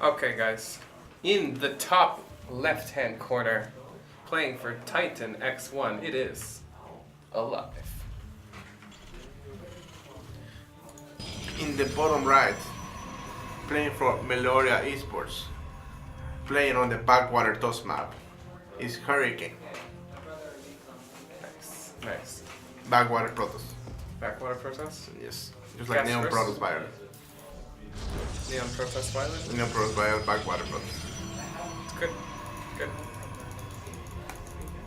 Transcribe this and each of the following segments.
Okay, guys. In the top left-hand corner, playing for Titan X1, it is aLive. In the bottom right, playing for Meloria Esports, playing on the Backwater Toss map, is Hurricane. Nice. Backwater Protoss. Backwater Protest? Yes. Just like Neon Protoss Violet. Neon Protest Violet? Neon Protoss Violet, Backwater Protoss. It's good. Good.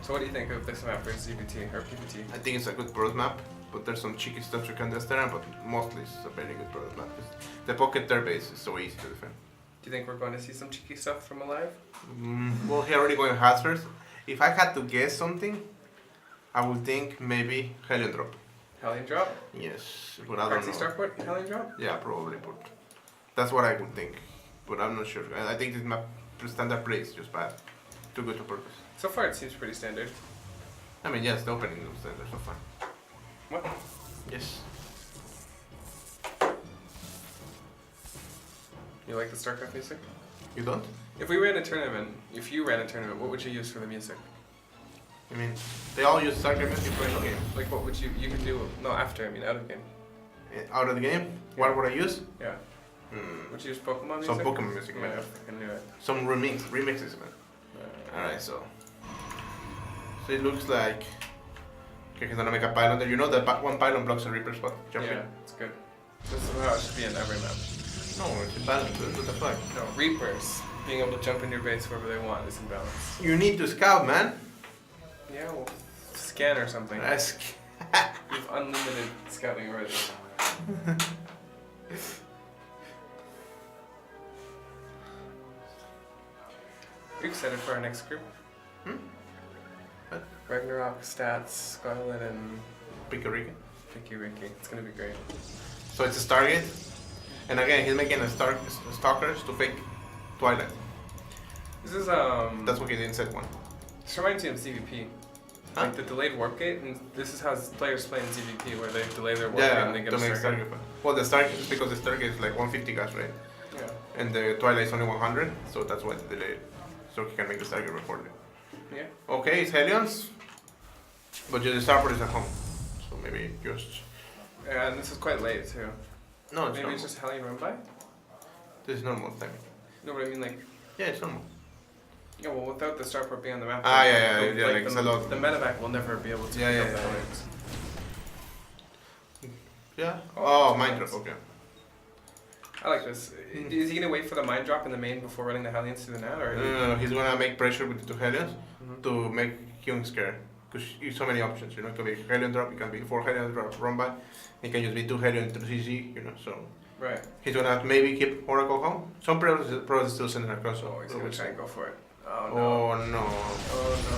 So what do you think of this map for ZBT or PPT? I think it's a good Protoss map, but there's some cheeky stuff you can test there, but mostly it's a very good Protoss map. The pocket third base is so easy to defend. Do you think we're going to see some cheeky stuff from aLive? Well, he already going hazards. If I had to guess something, I would think maybe Hellion Drop. Hellion Drop? Yes, but I don't know. Starport, Hellion Drop? Yeah, probably, but that's what I would think. But I'm not sure. I think this map standard play is just bad. Too good to purpose. So far it seems pretty standard. I mean, yes, the opening is standard so far. What? Yes. You like the StarCraft music? You don't? If you ran a tournament, what would you use for the music? I mean, they all use StarCraft music for any game. Like what would you can do, no after, I mean out of game. Out of the game? What would I use? Yeah. Would you use Pokemon music? Some Pokemon music, man. Yeah, I can do it. Some remixes, man. Alright, so it looks like okay, he's gonna make a pylon there. You know that one pylon blocks a Reaper spot. Jumping. Yeah, it's good. This is how it should be in every map. No, it's imbalanced. What the fuck? No, Reapers being able to jump in your base wherever they want is imbalanced. You need to scout, man. Yeah, well, scan or something. You've unlimited scouting already. Are you excited for our next group? What? Ragnarok, Stats, Scarlet, and Picky Ricky. Ricky. It's gonna be great. So it's a Stargate. And again, he's making a Stalkers to fake Twilight. This is That's what he didn't set one. This reminds me of ZVP. Huh? Like the delayed warp gate, and this is how players play in ZVP, where they delay their warp gate Yeah, and they get to a make Stargate. Stargate. Well, the Stargate is because the Stargate is like 150 gas, right? Yeah. And the Twilight is only 100, so that's why they delayed it. So he can make the Stargate recorded. Yeah. Okay, it's Hellions, but the Starport is at home. So maybe just... And this is quite late too. No, it's Maybe normal. it's just Hellion run by? This is normal timing. No, but I mean like... Yeah, it's normal. Yeah, well without the starport being on the map... Like it's a lot. The medevac will never be able to pick up the Hellions. Yeah? Oh, Oh, mind drop, okay. I like this. Is he gonna wait for the mine drop in the main before running the Hellions through the net, or...? No, he's gonna make pressure with the two Hellions to make Hyun scared. Because you so many options, you know, it can be Hellion drop, it can be 4 Hellion drop run by, it can just be 2 Hellion to CC, you know, so... Right. He's gonna have to maybe keep Oracle home. Some pros still sending across. Oh, he's gonna try and go for it. Oh no. Oh no. Oh no.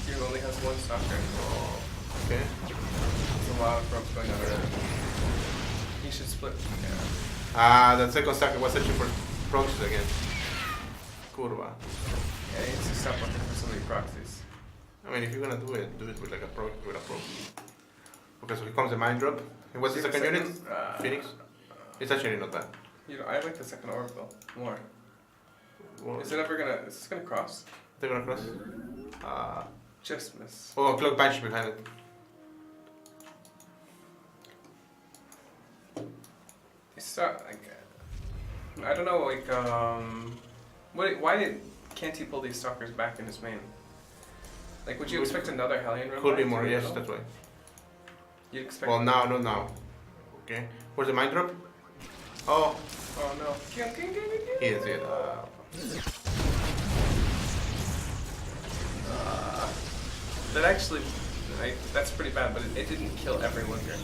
He only has one stalker. Oh. Okay. There's a lot of ropes going on there. He should split. Yeah. The second stalker was searching for proxies again. Curva. Yeah, he needs to stop looking for so many proxies. I mean, if you're gonna do it with like a proxy. Okay, so here comes the mind drop. And what's the second unit? Phoenix. It's actually not bad. You know, I like the second orbital more. Well, Is this gonna cross? they're gonna cross. Just miss. Oh, clock banshee behind it. It's like, I don't know, like, can't he pull these stalkers back in his main? Like, would you expect another Hellion run? Could be more, yes, that's why. You'd expect. Well, now, not now. Okay. Where's the mind drop? Oh. Oh no. He is it. That actually, that's pretty bad, but it didn't kill everyone here.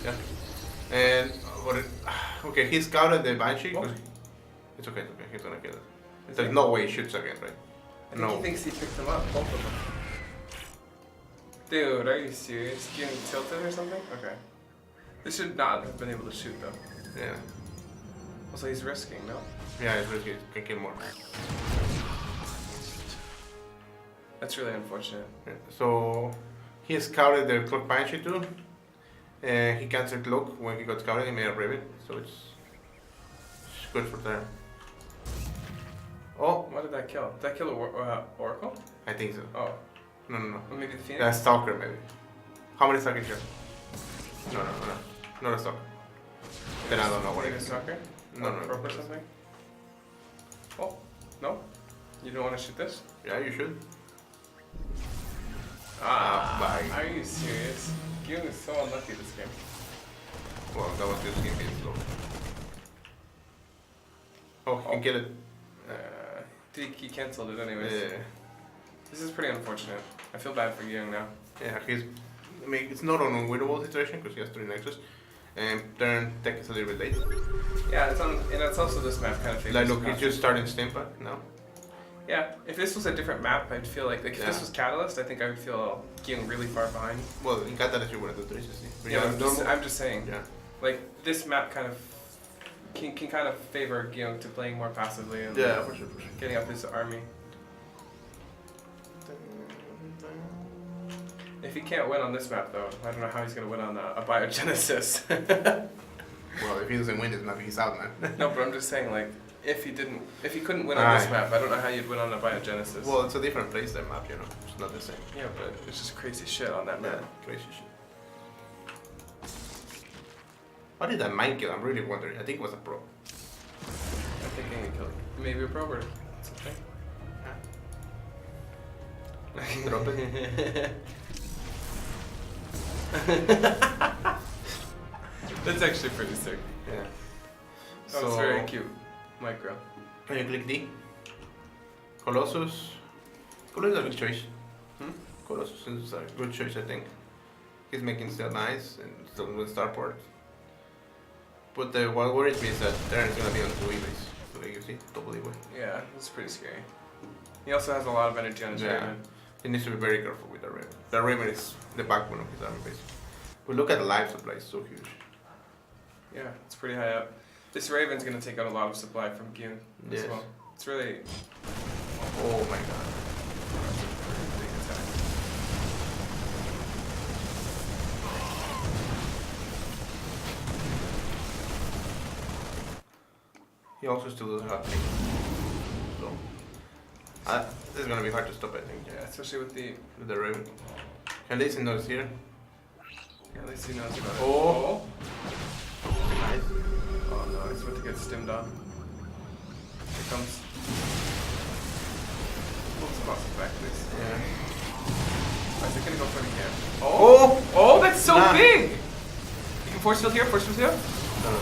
Yeah. And okay, he scouted the banshee. What? It's okay, he's gonna kill it. Is There's he? no way he shoots again, right? I think he thinks he picked them up, both of them. Dude, are you serious? Getting tilted or something? Okay. This should not have been able to shoot though. Yeah. Also, he's risking, no? Yeah, it's risky. Can kill more. That's really unfortunate. Yeah. So he scouted the clock banshee too. He canceled cloak when he got scouted. He made a rivet, so it's good for them. that kill? Did that kill Oracle? I think so. Oh. No. Or maybe the Phoenix? Yeah, Stalker maybe. How many Stalkers here? No. Not a Stalker. Then I don't know what it Phoenix is. Stalker? No. Rope or something? Oh, no? You don't want to shoot this? Yeah, you should. Are Bye. you serious? Gyung is so unlucky this game. Well, that was just game being slow. Oh, he can kill it. He cancelled it anyways. Yeah. This is pretty unfortunate. I feel bad for Gyung now. Yeah, I mean, it's not an unwinnable situation because he has 3 nexus. And turn tech is a little bit late. Yeah, and it's also this map kind of favors. Like, look, he's just starting Stimpak now. Yeah, if this was a different map, I'd feel like if Yeah. this was Catalyst, I think I would feel Gyung really far behind. Well, in Catalyst you wouldn't do 360. But Yeah, normal- I'm just saying. Yeah. Like this map kind of can kind of favor Gyung to playing more passively and Yeah, for sure. getting up his army. If he can't win on this map though, I don't know how he's gonna win on a Biogenesis. Well, if he doesn't win this map, he's out, man. No, but I'm just saying like if he couldn't win on this Aye. map, I don't know how you'd win on a Biogenesis. Well, it's a different place, that map, you know. It's not the same. Yeah, but it's just crazy shit on that map. Crazy shit. What did that mine kill? I'm really wondering. I think it was a pro. I'm thinking he killed maybe a probe or something. Drop it. That's actually pretty sick. Yeah. Oh, it's very cute. Micro. Can you click D? Colossus. Colossus is a good choice. Colossus is a good choice, I think. He's making still nice and still with starport. But what worries me is that Terran is gonna be on 2 E-base. So like you see, double E-way. Yeah, it's pretty scary. He also has a lot of energy on his Raven. He needs to be very careful with the Raven. The Raven is the backbone of his army, basically. But look at the life supply, it's so huge. Yeah, it's pretty high up. This Raven's gonna take out a lot of supply from Gyun as Yes. well. It's really Oh my god. big attack. He also still doesn't have things. So, this is gonna be hard to stop, I think. Yeah, especially with the With the Raven. Can they see notice here? yeah, at least he knows about it. Oh. Nice. Oh no, he's about to get stimmed on. Here comes. Pull some bosses back, please. Yeah. Oh, is it gonna go for it again? Oh! Oh, that's so Nah. big! You can force field here, force field here? No, no,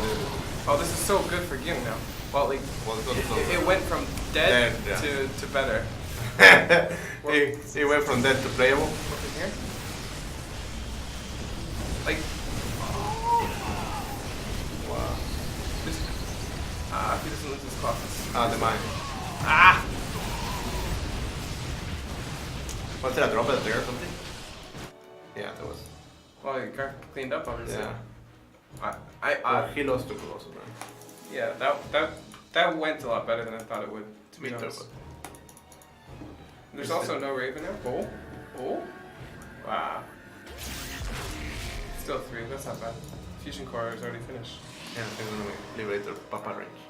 Oh, this is so good for Gyung now. Well, like, well, it's not it went from dead, Dead, yeah. to better. he went from dead to playable. What's in here? Like, Wow. this. He doesn't lose his classes. Ah, the mine. Ah! Was there a drop at there or something? Yeah, there was. Well, he got cleaned up, obviously. Yeah. I He lost to Colossus, man. yeah, that went a lot better than I thought it would. To be Me too, honest. but There's also no Raven now. Oh, oh, wow. Still 3. That's not bad. Fusion core is already finished. yeah, I'm gonna make Liberator Papa range.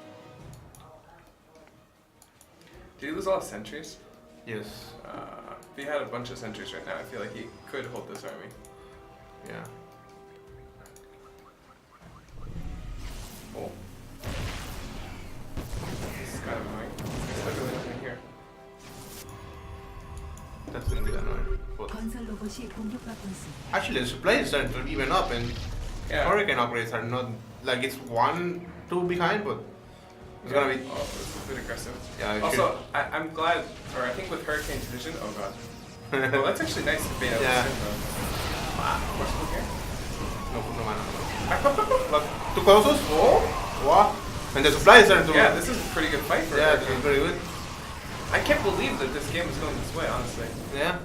Did he lose a lot of sentries? Yes. If he had a bunch of sentries right now, I feel like he could hold this army. Yeah. Oh. This is kind of annoying. There's literally nothing here. That's gonna be annoying. But 건설 로봇이 공격받고 있습니다. actually, the supply is starting to even up, and Yeah. Hurricane upgrades are not like it's 1, 2 behind, but it's gonna be. Oh, this is a bit aggressive. Yeah. It Also, I'm glad, or I think with Hurricane's vision, oh god. Well, that's actually nice to be able Yeah. to send though. Wow, what's in here? no mana. Back up. But two Colossus? Oh! What? And the supply is starting to. Yeah, this is a pretty good fight for Yeah, this Hurricane. is very good. I can't believe that this game is going this way, honestly. Yeah.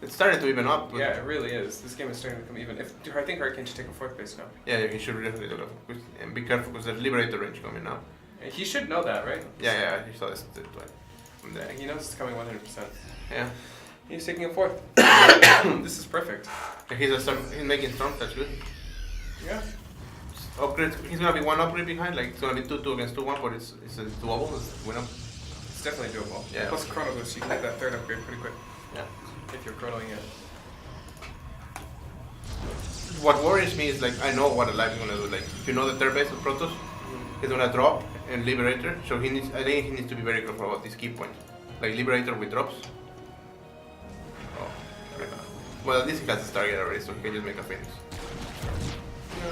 It's starting to even up. But Yeah, it really is. This game is starting to become even. I think Hurricane should take a 4th base now. Yeah, you should definitely do that. And be careful because there's Liberator range coming now. And he should know that, right? Yeah, you saw this twice. From there. He knows it's coming 100%. Yeah. He's taking a 4th. This is perfect. And he's making storm, that's good. Yeah. Upgrade, he's gonna be 1 upgrade behind, like it's gonna be 2-2 against 2-1, but it's a doable, it's winnable. definitely doable. Yeah. Plus Chrono Boost, you can get that third upgrade pretty quick Yeah. if you're chronoing it. What worries me is like I know what aLive is gonna do. Like if you know the third base of Protoss, he's gonna drop and Liberator. So he needs. I think he needs to be very careful about these key points. Like Liberator with drops. Oh. Well, at least he has his target already, so he can just make a Phoenix. No.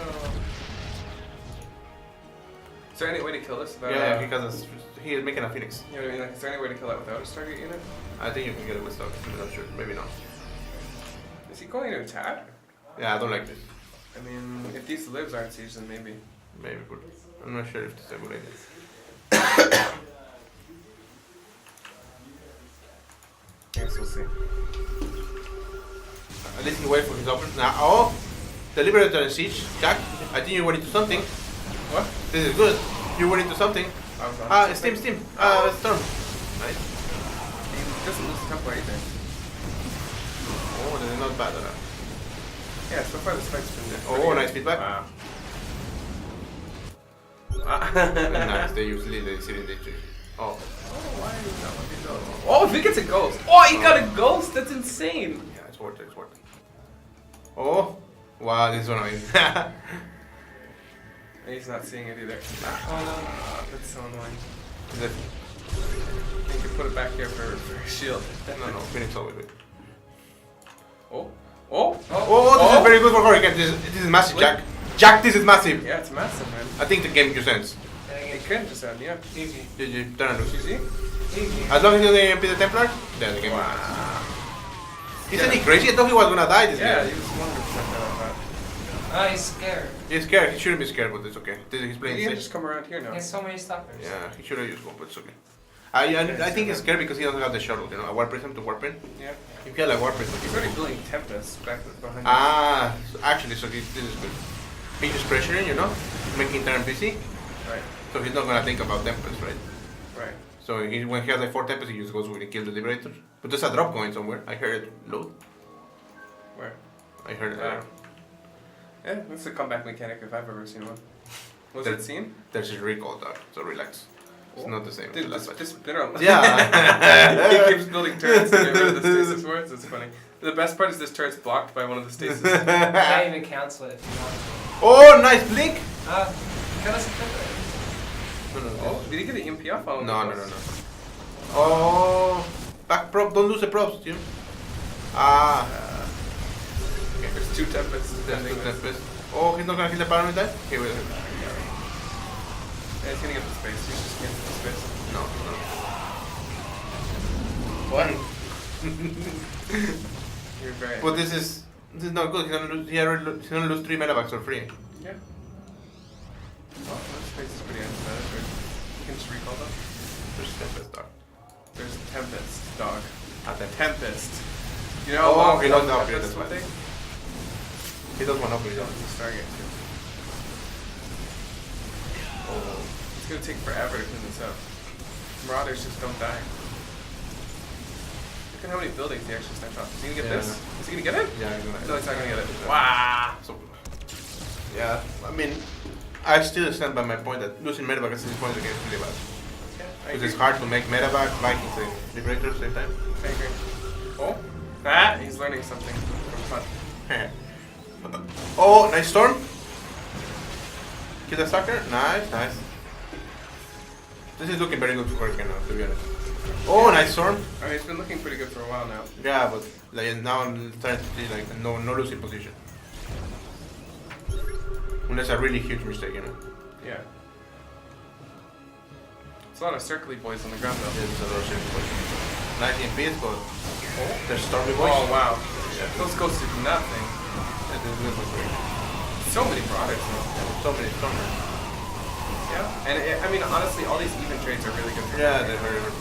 Is there any way to kill this without? Yeah, because he is making a Phoenix. You know what I mean? Like, is there any way to kill that without a target unit? I think you can get it with stock. I'm not sure. Maybe not. Is he going to attack? Yeah, I don't like this. I mean, if these lives aren't siege, then maybe. Maybe good. I'm not sure if this is a good idea. I guess we'll see. At least he wait for his option. Now, oh! The Liberator and Siege. Jack, I think you went into something. What? This is good. You went into something. I was on Steam. Storm. Nice. He doesn't lose the tempo either. Oh, this is not bad at all. Yeah, so far this fight's been good. Oh, nice feedback. Wow. Nice, they usually sit in the tree. Oh. Why is that one get ghost? Oh, if he gets a ghost! Oh, he got a ghost! That's insane! Yeah, it's worth it, it's worth it. Oh! Wow, this is annoying. He's not seeing it either. Oh, that's so annoying. Is it? You can put it back here for a shield. No, Phoenix always good. Oh. This is very good for Hurricane. This is massive, Jack. Jack, this is massive. Yeah, it's massive, man. I think the game makes sense. It could just end, yeah. Easy. GG, turn and lose. GG? As long as you don't MP the Templar, then the game makes sense. Isn't he crazy? I thought he was gonna die this Yeah, game. he was 100% dead, I thought. Ah, he's scared. He's scared. He shouldn't be scared, but it's okay. He's playing He can safe. just come around here now. He has so many stalkers. Yeah, he should have used one, but it's okay. I think he's scared because he doesn't have the shuttle, you know, a warp prism to warp in. Yeah. If he had a warp prism, He's already building Tempest back behind Ah, so actually, so this is good. He's just pressuring, you know, making turn busy. Right, So he's not gonna think about Tempest, right? right. So when he has like 4 Tempest, he just goes with and kills the Liberator. But there's a drop going somewhere. I heard it load. Where? I heard it. Yeah, that's a comeback mechanic if I've ever seen one. Was it seen? There's a recall dog, so relax. It's not the same as Dude, the last this fight. literal. Yeah. He keeps building turrets to get rid of the stasis wards. It's funny. The best part is this turret's blocked by one of the stasis. You can't even cancel it if you want to. Oh, nice blink! Kill us a temper. Oh, did he get the EMP off on No. Oh, back prop. Don't lose the props, Jim. Okay, there's 2 Tempests. That's the Tempest. Oh, he's not gonna kill the Baron with that? Okay, wait. Yeah, he's gonna get the space. He's just gonna get the space. No. What? You're very. But this is not good. He's gonna lose 3 medevacs for free. Yeah. Oh, that space is pretty unsaid. You can just recall them. There's Tempest dog. There's Tempest, dog. Tempest. Tempest. You know how Oh, long he lost the Tempest upgrade, that's will fine. take? He does one upgrade. He doesn't Stargate too. Oh. It's gonna take forever to clean this up. Marauders just don't die. Look at how many buildings he actually sniped off. Is he gonna get this? Is he gonna get it? Yeah, he's gonna. No, he's not gonna get it. Wow. So, yeah, I mean, I still stand by my point that losing medevac at this point against is really bad. Yeah, I Because agree. it's hard to make medevac, Vikings, and Liberator at the same time. I agree. Oh, he's learning something from fun. Oh, nice storm. Kill the sucker. Nice. This is looking very good for Hurricane now, to be honest. Oh, nice storm. I mean, it's been looking pretty good for a while now. Yeah, but like, now I'm starting to see like no losing position. Unless a really huge mistake, you know. Yeah. It's a lot of circly boys on the ground though. This is a lot of shit position. 19 piece, but there's stormy boys. Oh wow. Yeah. Those ghosts did nothing. Yeah, this is good for free. So many products though. So many stormers. Yeah. And I mean, honestly, all these even trades are really good for Yeah, they're very good.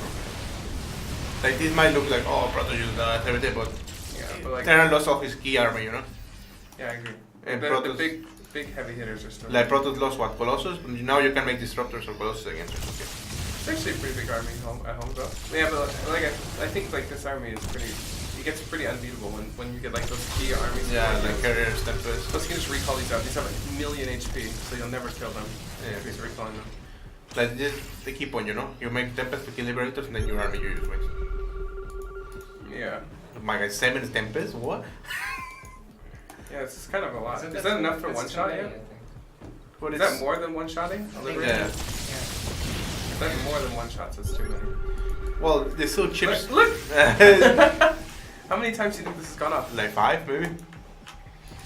Like this might look like, oh, Proto used that every day, but Yeah, but like, Terran lost all his key armor, you know? yeah, I agree. And The Protoss, big heavy hitters are still. like Protoss lost what, Colossus? But now you can make Disruptors or Colossus again, so it's okay. It's actually a pretty big army at home though. Yeah, but like I think like this army is pretty. It gets pretty unbeatable when you get like those key armies. Yeah, like Carriers, Tempest. Plus, you can just recall these out. These have a million HP, so you'll never kill them. Yeah. If he's recalling them. Like just the key point, you know? You make Tempest to kill Liberators and then your army you use wins. Yeah. My God, 7 Tempest? What? Yeah, it's kind of a lot. Is Is that enough for that's one too shot? many, Yeah. I think. What Is that more than one shotting? I think Yeah. If that's more than one shot, so it's too many. Well, they still chips. Look! How many times do you think this has gone up? Like 5 maybe?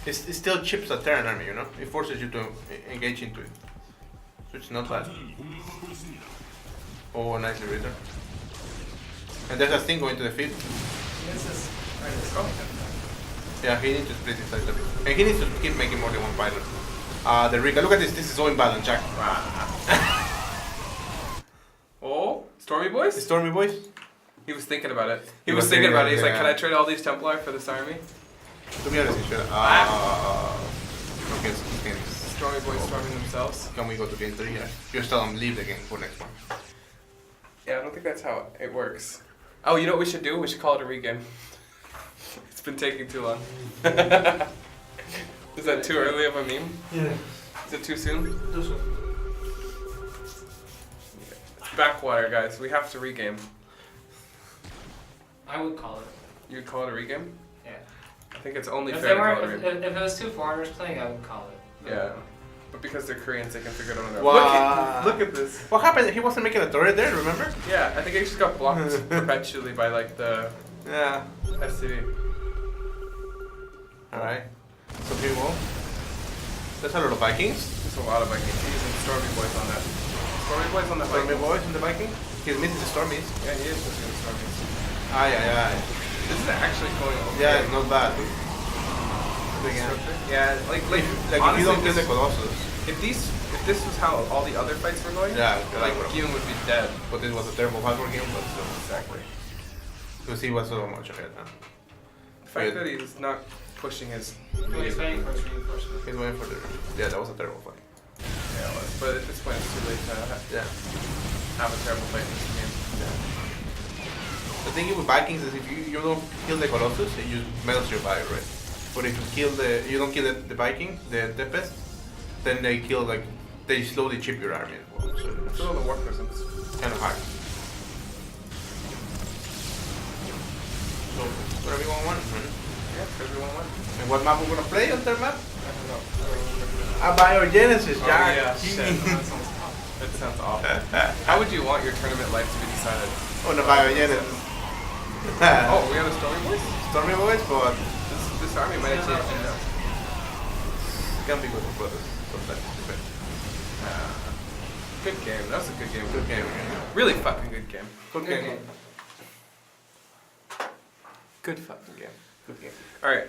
It still chips a Terran army, you know? It forces you to engage into it. So it's not bad. Oh, nice Liberator. And there's a thing going to the field. This is. Alright, this Oh. Yeah, he needs to split inside the field. And he needs to keep making more than one pilot. The Rika, look at this. This is so imbalanced, Jack. Oh, Stormy Boys? The Stormy Boys? He was thinking about it. He He was was thinking about it. thinking, He's like, yeah. can I trade all these Templar for this army? To be honest, you should. Okay, Stormy Boys storming themselves. can we go to game 3? Yeah. You still leave the game for next one. Yeah, I don't think that's how it works. Oh, you know what we should do? We should call it a regame. It's been taking too long. Is that too early of a meme? Yeah. Is it too soon? It's backwater, guys. We have to regame. I would call it. You'd call it a regame? Yeah. I think it's only If, fair they to were, call it a regame. if it was two foreigners playing, I would call it. Yeah. But because they're Koreans, they can figure it out on their own. Wow. Look at this. What happened? He wasn't making a turret there, remember? Yeah, I think it just got blocked perpetually by like the Yeah. SCV. Alright. So here we go. There's a lot of Vikings. There's a lot of Vikings. He's using Stormy Boys on that. Stormy Boys on the Stormy Vikings. boys in the Viking. He's missing the Stormies. Yeah, he is just using Stormies. Aye, aye, aye. This is actually going okay. Yeah, it's not bad. Yeah, like Like if honestly, you don't kill the this- Colossus. if this was how all the other fights were going, Yeah, like Guillaume would be dead. But this was a terrible fight for him, but still. Exactly. Because he was so much ahead now. The fact that he's not pushing his. He's waiting for his reinforcement. He's waiting for the. Yeah, that was a terrible fight. Yeah, it was. But at this point, it's too late to Yeah. have a terrible fight in this game. The thing with Vikings is if you don't kill the Colossus, you melt your bio, right? But if you don't kill the Viking, the Tempest, then they kill they slowly chip your army as well. So it's Still on the war prisons. kind of hard. So whatever you want, man. Yeah, everyone won. And what map we're gonna play on their map? I don't know. I don't remember. Biogenesis, Oh, Jack. yeah, shit. That sounds tough. That sounds awful. How would you want your tournament life to be decided? On the Biogenesis. Oh, we have a Stormy Boys? Stormy Boys, but This army might actually end up. it can be good for brothers sometimes. Depends. Good game. That was a good game. Good game, yeah. Really fucking good game. Good Good game. game. Good fucking game. Good game. Alright.